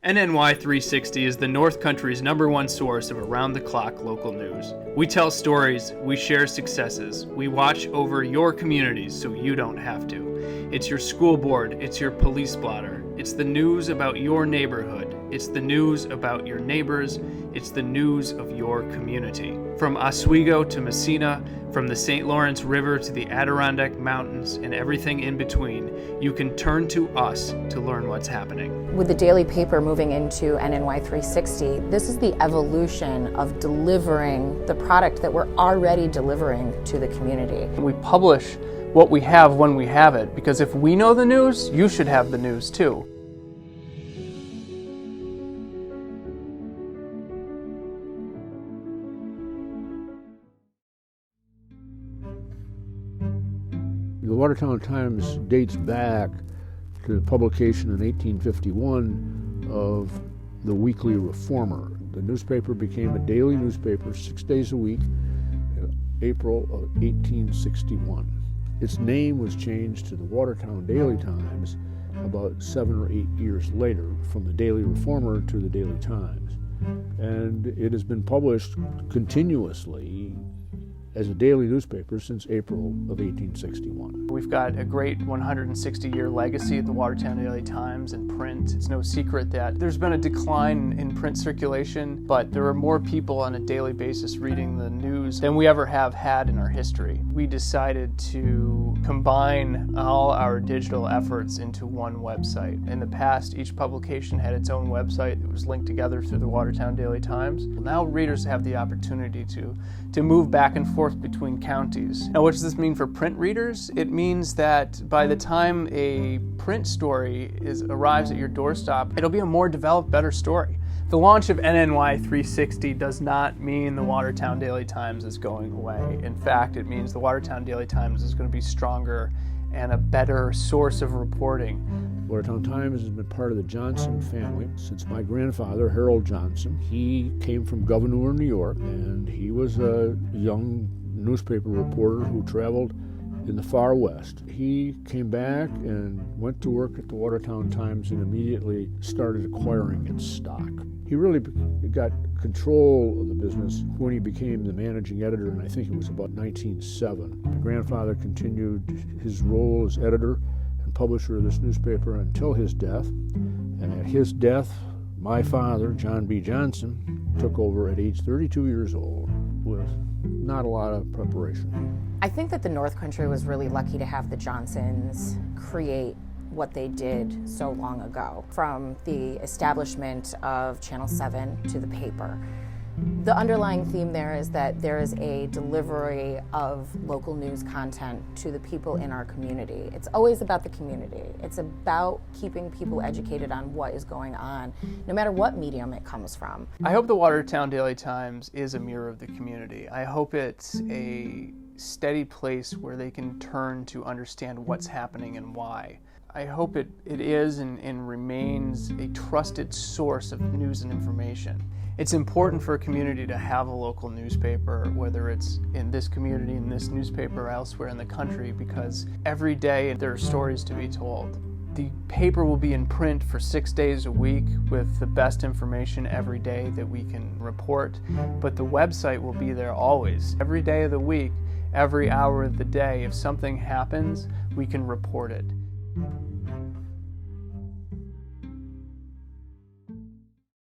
NNY360 is the North Country's #1 source of around-the-clock local news. We tell stories, we share successes, we watch over your communities so you don't have to. It's your school board, it's your police blotter, it's the news about your neighborhood, it's the news about your neighbors, it's the news of your community. From Oswego to Messina, from the St. Lawrence River to the Adirondack Mountains and everything in between, you can turn to us to learn what's happening. With the daily paper moving into NNY360, this is the evolution of delivering the product that we're already delivering to the community. We publish what we have when we have it, because if we know the news, you should have the news too. The Watertown Times dates back to the publication in 1851 of the Weekly Reformer. The newspaper became a daily newspaper 6 days a week in April of 1861. Its name was changed to the Watertown Daily Times about 7 or 8 years later, from the Daily Reformer to the Daily Times. And it has been published continuously as a daily newspaper since April of 1861. We've got a great 160-year legacy at the Watertown Daily Times in print. It's no secret that there's been a decline in print circulation, but there are more people on a daily basis reading the news than we ever have had in our history. We decided to combine all our digital efforts into one website. In the past, each publication had its own website that was linked together through the Watertown Daily Times. Now readers have the opportunity to move back and forth between counties. Now, what does this mean for print readers? It means that by the time a print story arrives at your doorstep, it'll be a more developed, better story. The launch of NNY360 does not mean the Watertown Daily Times is going away. In fact, it means the Watertown Daily Times is going to be stronger and a better source of reporting. Watertown Times has been part of the Johnson family since my grandfather, Harold Johnson. He came from Gouverneur, New York, and he was a young newspaper reporter who traveled in the far west. He came back and went to work at the Watertown Times and immediately started acquiring its stock. He really got control of the business when he became the managing editor, and I think it was about 1907. My grandfather continued his role as editor and publisher of this newspaper until his death. And at his death, my father, John B. Johnson, took over at age 32 years old with not a lot of preparation. I think that the North Country was really lucky to have the Johnsons create what they did so long ago, from the establishment of Channel 7 to the paper. The underlying theme there is that there is a delivery of local news content to the people in our community. It's always about the community. It's about keeping people educated on what is going on, no matter what medium it comes from. I hope the Watertown Daily Times is a mirror of the community. I hope it's a steady place where they can turn to understand what's happening and why. I hope it is and remains a trusted source of news and information. It's important for a community to have a local newspaper, whether it's in this community, in this newspaper, or elsewhere in the country, because every day there are stories to be told. The paper will be in print for 6 days a week with the best information every day that we can report, but the website will be there always. Every day of the week, every hour of the day, if something happens, we can report it.